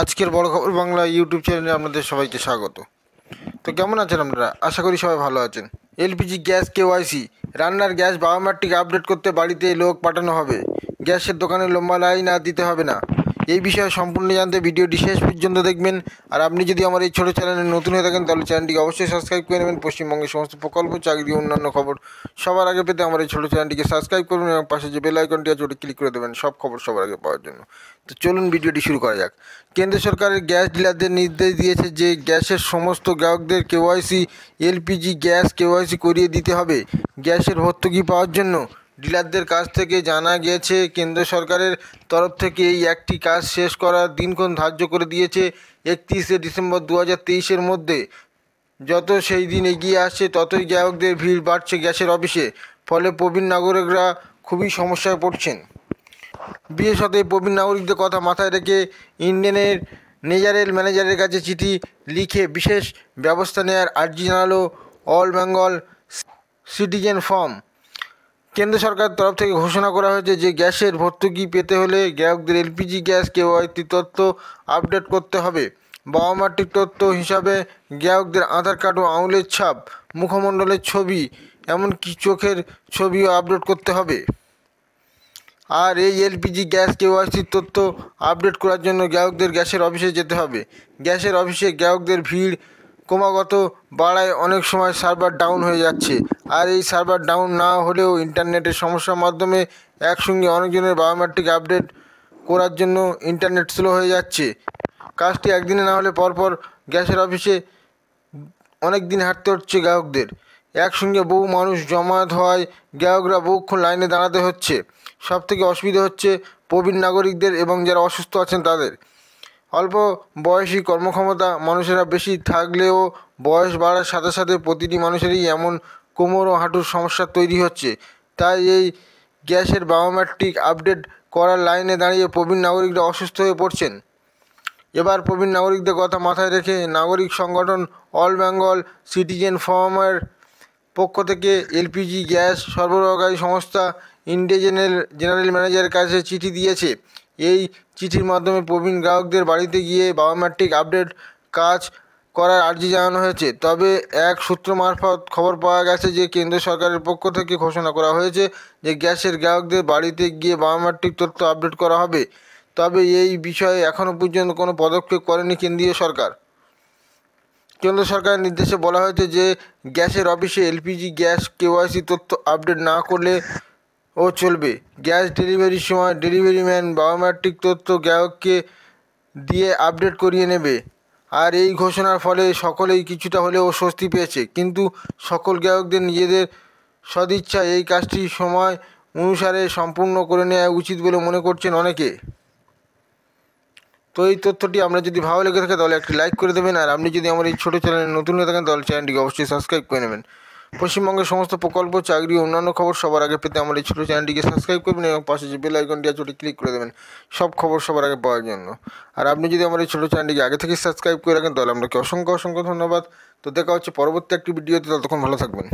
আজকের বড় খবর বাংলা ইউটিউব চ্যানেলে আপনাদের সবাইকে স্বাগত। তো কেমন আছেন আপনারা? আশা করি সবাই ভালো আছেন। এলপিজি গ্যাস কেওয়াইসি রান্নার গ্যাস বায়োমেট্রিক আপডেট করতে বাড়িতে লোক পাঠানো হবে। গ্যাসের দোকানে লম্বা লাইন আর দিতে হবে না। এই বিষয়ে সম্পূর্ণ জানতে ভিডিওটি শেষ পর্যন্ত দেখবেন। আর আপনি যদি আমার এই ছোটো চ্যানেলে নতুন হয়ে থাকেন তাহলে চ্যানেলটিকে অবশ্যই সাবস্ক্রাইব করে নেবেন। পশ্চিমবঙ্গের সমস্ত প্রকল্প, চাকরি, অন্যান্য খবর সবার আগে পেতে আমার এই ছোটো চ্যানেলটিকে সাবস্ক্রাইব করুন এবং পাশে যে বেল আইকনটি আছে ওটি ক্লিক করে দেবেন সব খবর সবার আগে পাওয়ার জন্য। তো চলুন ভিডিওটি শুরু করা যাক। কেন্দ্র সরকারের গ্যাস ডিলারদের নির্দেশ দিয়েছে যে গ্যাসের সমস্ত গ্রাহকদের কেওয়াইসি এলপিজি গ্যাস কেওয়াইসি করিয়ে দিতে হবে। গ্যাসের ভর্তুকি পাওয়ার জন্য ডিলারদের কাছ থেকে জানা গিয়েছে কেন্দ্র সরকারের তরফ থেকে এই একটি কাজ শেষ করার দিনক্ষণ ধার্য করে দিয়েছে 31শে ডিসেম্বর 2023-এর মধ্যে। যত সেই দিন এগিয়ে আসছে ততই গ্রাহকদের ভিড় বাড়ছে গ্যাসের অফিসে। ফলে প্রবীণ নাগরিকরা খুবই সমস্যায় পড়ছেন। বিশেষত এই প্রবীণ নাগরিকদের কথা মাথায় রেখে ইন্ডিয়ানের জেনারেল ম্যানেজারের কাছে চিঠি লিখে বিশেষ ব্যবস্থা নেওয়ার আর্জি জানালো অল বেঙ্গল সিটিজেন ফোরাম। কেন্দ্র সরকারের তরফ থেকে ঘোষণা করা হয়েছে যে গ্যাসের ভর্তুকি পেতে হলে গ্রাহকদের এলপিজি গ্যাস কেওয়াইসি তথ্য আপডেট করতে হবে। বায়োমেট্রিক তথ্য হিসাবে গ্রাহকদের আধার কার্ড ও আঙুলের ছাপ, মুখমণ্ডলের ছবি, এমনকি চোখের ছবিও আপলোড করতে হবে। আর এই এলপিজি গ্যাস কেওয়াইসির তথ্য আপডেট করার জন্য গ্রাহকদের গ্যাসের অফিসে যেতে হবে। গ্যাসের অফিসে গ্রাহকদের ভিড় ক্রমাগত বাড়ায় অনেক সময় সার্ভার ডাউন হয়ে যাচ্ছে। আর এই সার্ভার ডাউন না হলেও ইন্টারনেটের সমস্যার মাধ্যমে একসঙ্গে অনেকজনের বায়োমেট্রিক আপডেট করার জন্য ইন্টারনেট স্লো হয়ে যাচ্ছে। কাজটি একদিনে না হলে পরপর গ্যাসের অফিসে অনেক দিন হাঁটতে হচ্ছে গ্রাহকদের। একসঙ্গে বহু মানুষ জমায়েত হওয়ায় গ্রাহকরা বহুক্ষণ লাইনে দাঁড়াতে হচ্ছে। সবথেকে অসুবিধা হচ্ছে প্রবীণ নাগরিকদের এবং যারা অসুস্থ আছেন তাদের। অল্প বয়সী কর্মক্ষমতা মানুষেরা বেশি থাকলেও বয়স বাড়ার সাথে সাথে প্রতিটি মানুষেরই এমন কোমর ও হাঁটুর সমস্যা তৈরি হচ্ছে। তাই এই গ্যাসের বায়োমেট্রিক আপডেট করার লাইনে দাঁড়িয়ে প্রবীণ নাগরিকরা অসুস্থ হয়ে পড়ছেন। এবার প্রবীণ নাগরিকদের কথা মাথায় রেখে নাগরিক সংগঠন অল বেঙ্গল সিটিজেন ফোরামের পক্ষ থেকে এলপিজি গ্যাস সরবরাহকারী সংস্থা ইন্ডিয়ান জেনারেল ম্যানেজারের কাছে চিঠি দিয়েছে। এই চিঠির মাধ্যমে প্রবীণ গ্রাহকদের বাড়িতে গিয়ে বায়োমেট্রিক আপডেট কাজ করার আর্জি জানানো হয়েছে। তবে এক সূত্র মারফত খবর পাওয়া গেছে যে কেন্দ্র সরকারের পক্ষ থেকে ঘোষণা করা হয়েছে যে গ্যাসের গ্রাহকদের বাড়িতে গিয়ে বায়োমেট্রিক তথ্য আপডেট করা হবে। তবে এই বিষয়ে এখনও পর্যন্ত কোনো পদক্ষেপ করেনি কেন্দ্রীয় সরকার। কেন্দ্র সরকারের নির্দেশে বলা হয়েছে যে গ্যাসের অফিসে এলপিজি গ্যাস কেওয়াইসি তথ্য আপডেট না করলে ও চলবে। গ্যাস ডেলিভারির সময় ডেলিভারি ম্যান বায়োমেট্রিক তথ্য গ্রাহককে দিয়ে আপডেট করিয়ে নেবে। আর এই ঘোষণার ফলে সকলেই কিছুটা হলেও স্বস্তি পেয়েছে, কিন্তু সকল গ্রাহকদের নিজেদের সদিচ্ছায় এই কাজটি সময় অনুসারে সম্পূর্ণ করে নেওয়া উচিত বলে মনে করছেন অনেকে। তো এই তথ্যটি আমরা যদি ভালো লেগে থাকে তাহলে একটি লাইক করে দেবেন। আর আপনি যদি আমার এই ছোটো চ্যানেলে নতুন হয়ে থাকেন তাহলে চ্যানেলটিকে অবশ্যই সাবস্ক্রাইব করে নেবেন। পশ্চিমবঙ্গের সমস্ত প্রকল্প, চাকরি, অন্যান্য খবর সবার আগে পেতে আমার এই ছোটো চ্যানেলটিকে সাবস্ক্রাইব করবেন এবং পাশে যে বেল আইকনটি আছে ওটি ক্লিক করে দেবেন সব খবর সবার আগে পাওয়ার জন্য। আর আপনি যদি আমার এই ছোটো চ্যানেলটিকে আগে থেকে সাবস্ক্রাইব করে রাখেন তাহলে আপনাকে অসংখ্য অসংখ্য ধন্যবাদ। তো দেখা হচ্ছে পরবর্তী একটি ভিডিওতে, ততক্ষণ ভালো থাকবেন।